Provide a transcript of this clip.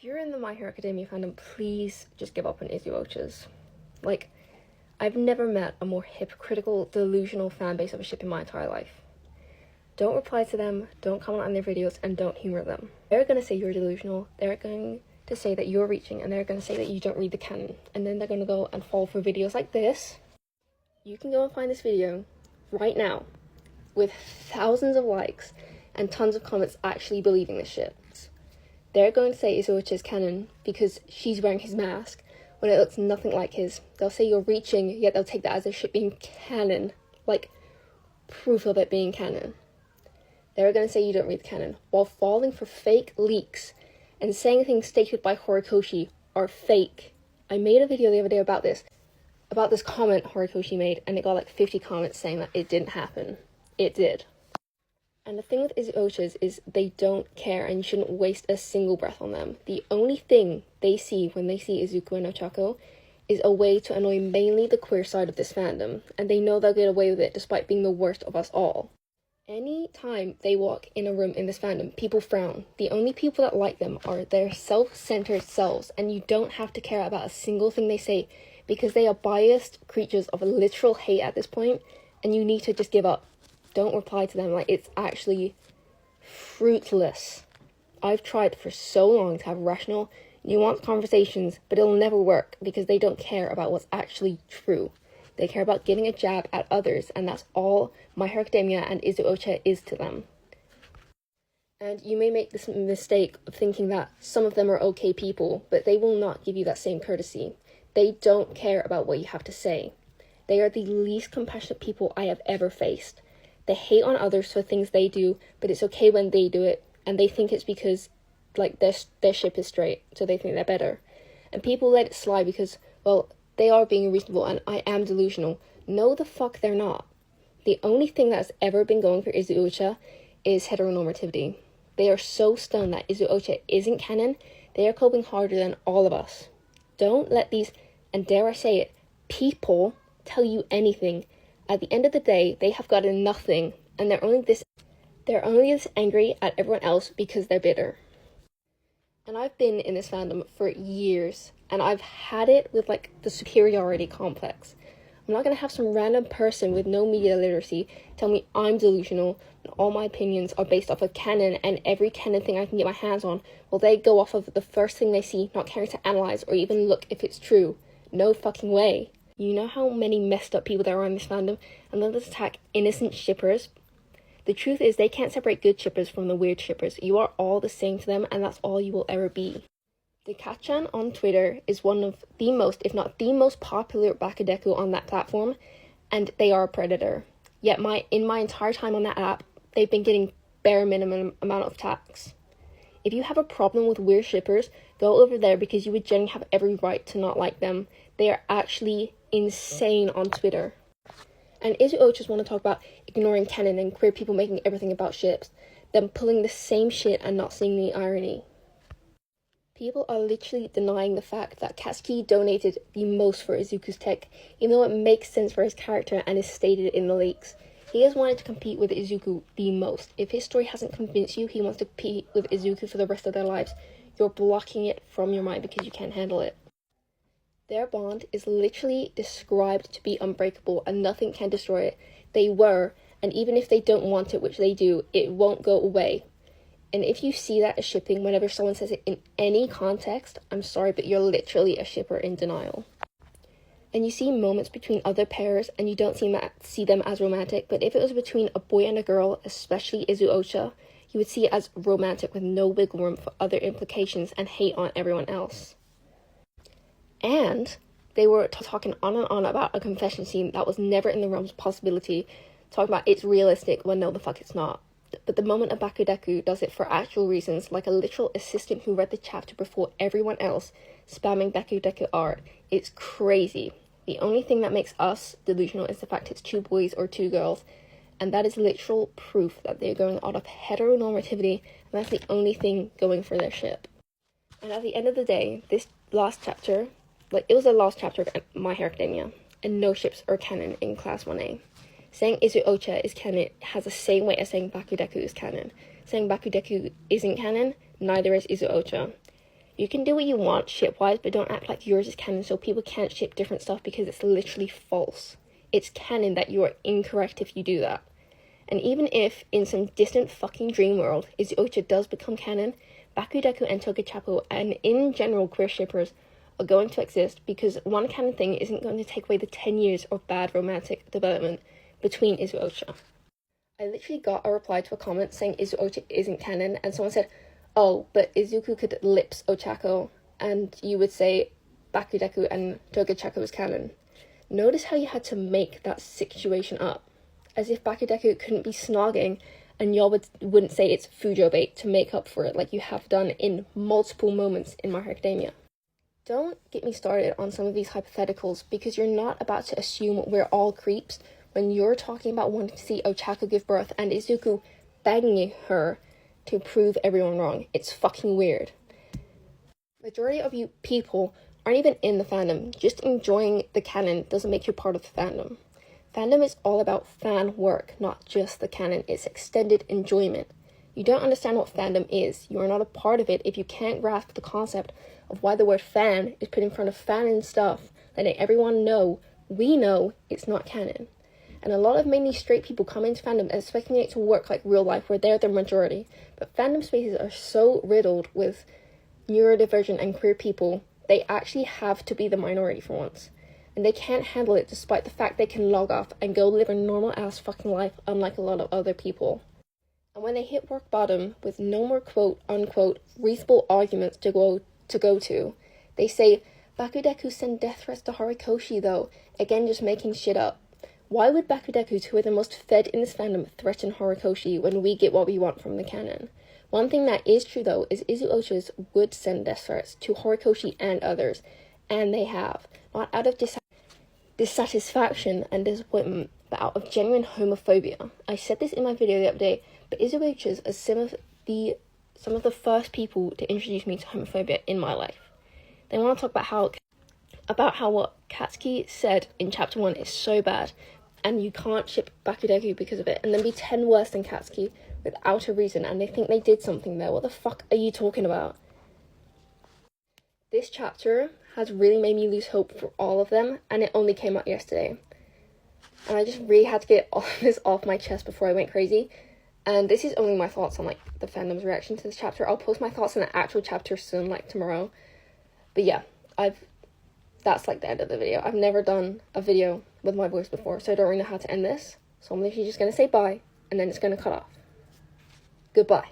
If you're in the My Hero Academia fandom, please just give up on Izuochas. Like, I've never met a more hypocritical, delusional fan base of a ship in my entire life. Don't reply to them, don't comment on their videos, and don't humor them. They're going to say you're delusional, they're going to say that you're reaching, and they're going to say that you don't read the canon. And then they're going to go and fall for videos like this. You can go and find this video right now with thousands of likes and tons of comments actually believing this shit. They're going to say Izuocha is canon because she's wearing his mask when it looks nothing like his. They'll say you're reaching, yet they'll take that as a ship being canon, like proof of it being canon. They're going to say you don't read the canon, while falling for fake leaks and saying things stated by Horikoshi are fake. I made a video the other day about this comment Horikoshi made, and it got like 50 comments saying that it didn't happen. It did. And the thing with Izuochas is they don't care, and you shouldn't waste a single breath on them. The only thing they see when they see Izuku and Ochako is a way to annoy mainly the queer side of this fandom, and they know they'll get away with it despite being the worst of us all. Any time they walk in a room in this fandom, people frown. The only people that like them are their self-centered selves, and you don't have to care about a single thing they say because they are biased creatures of literal hate at this point, and you need to just give up. Don't reply to them. Like, it's actually fruitless. I've tried for so long to have rational, nuanced conversations, but it'll never work because they don't care about what's actually true. They care about giving a jab at others, and that's all My Hero Academia and Izuocha is to them. And you may make this mistake of thinking that some of them are okay people, but they will not give you that same courtesy. They don't care about what you have to say. They are the least compassionate people I have ever faced. They hate on others for things they do, but it's okay when they do it, and they think it's because, like, their ship is straight, so they think they're better. And people let it slide because, well, they are being reasonable, and I am delusional. No, the fuck they're not. The only thing that's ever been going for Izuocha is heteronormativity. They are so stunned that Izuocha isn't canon, they are coping harder than all of us. Don't let these, and dare I say it, people tell you anything. At the end of the day, they have gotten nothing, and they're only this angry at everyone else because they're bitter. And I've been in this fandom for years, and I've had it with, like, the superiority complex. I'm not going to have some random person with no media literacy tell me I'm delusional, and all my opinions are based off of canon, and every canon thing I can get my hands on, well, they go off of the first thing they see, not caring to analyze or even look if it's true. No fucking way. You know how many messed up people there are in this fandom, and they'll just attack innocent shippers? The truth is, they can't separate good shippers from the weird shippers. You are all the same to them, and that's all you will ever be. Dekachan on Twitter is one of the most, if not the most popular Bakudeku on that platform, and they are a predator. Yet in my entire time on that app, they've been getting bare minimum amount of attacks. If you have a problem with weird shippers, go over there because you would generally have every right to not like them. They are actually insane on Twitter. And Izuochas want to talk about ignoring canon and queer people making everything about ships, then pulling the same shit and not seeing the irony. People are literally denying the fact that Katsuki donated the most for Izuku's tech, even though it makes sense for his character and is stated in the leaks. He has wanted to compete with Izuku the most. If his story hasn't convinced you he wants to compete with Izuku for the rest of their lives, you're blocking it from your mind because you can't handle it. Their bond is literally described to be unbreakable and nothing can destroy it. They were, and even if they don't want it, which they do, it won't go away. And if you see that as shipping whenever someone says it in any context, I'm sorry, but you're literally a shipper in denial. And you see moments between other pairs and you don't see them as romantic, but if it was between a boy and a girl, especially Izuocha, you would see it as romantic with no wiggle room for other implications and hate on everyone else. And they were talking on and on about a confession scene that was never in the realms of possibility, talking about it's realistic when no the fuck it's not. But the moment a Bakudeku does it for actual reasons, like a literal assistant who read the chapter before everyone else, spamming Bakudeku art, it's crazy. The only thing that makes us delusional is the fact it's 2 boys or 2 girls, and that is literal proof that they're going out of heteronormativity, and that's the only thing going for their ship. And at the end of the day, this last chapter, it was the last chapter of My Hero Academia, and no ships are canon in Class 1A. Saying Izuocha is canon has the same weight as saying Bakudeku is canon. Saying Bakudeku isn't canon, neither is Izuocha. You can do what you want ship-wise, but don't act like yours is canon so people can't ship different stuff, because it's literally false. It's canon that you are incorrect if you do that. And even if, in some distant fucking dream world, Izuocha does become canon, Bakudeku and Togechapo, and in general queer shippers, are going to exist, because one canon thing isn't going to take away the 10 years of bad romantic development between Izuocha. I literally got a reply to a comment saying Izuocha isn't canon, and someone said, oh, but Izuku could lips Ochako, and you would say Bakudeku and Togechapo is canon. Notice how you had to make that situation up, as if Bakudeku couldn't be snogging, and y'all wouldn't say it's Fujo bait to make up for it like you have done in multiple moments in My Hero Academia. Don't get me started on some of these hypotheticals, because you're not about to assume we're all creeps when you're talking about wanting to see Ochako give birth and Izuku begging her to prove everyone wrong. It's fucking weird. Majority of you people aren't even in the fandom. Just enjoying the canon doesn't make you part of the fandom. Fandom is all about fan work, not just the canon. It's extended enjoyment. You don't understand what fandom is. You are not a part of it if you can't grasp the concept of why the word fan is put in front of fan and stuff, letting everyone know, we know, it's not canon. And a lot of mainly straight people come into fandom expecting it to work like real life, where they're the majority. But fandom spaces are so riddled with neurodivergent and queer people, they actually have to be the minority for once. And they can't handle it, despite the fact they can log off and go live a normal ass fucking life, unlike a lot of other people. And when they hit rock bottom with no more quote unquote reasonable arguments to go to, they say, Bakudeku sent death threats to Horikoshi though, again just making shit up. Why would Bakudeku, who are the most fed in this fandom, threaten Horikoshi when we get what we want from the canon? One thing that is true though is Izuocha's would send death threats to Horikoshi and others, and they have, not out of dissatisfaction and disappointment, but out of genuine homophobia. I said this in my video the other day, but Izuocha's are some of the first people to introduce me to homophobia in my life. They want to talk about how what Katsuki said in chapter 1 is so bad, and you can't ship Bakudeku because of it, and then be 10 worse than Katsuki without a reason, and they think they did something there. What the fuck are you talking about? This chapter has really made me lose hope for all of them, and it only came out yesterday. And I just really had to get all of this off my chest before I went crazy. And this is only my thoughts on, like, the fandom's reaction to this chapter. I'll post my thoughts on the actual chapter soon, like, tomorrow. But yeah, that's, like, the end of the video. I've never done a video with my voice before, so I don't really know how to end this. So I'm literally just going to say bye, and then it's going to cut off. Goodbye.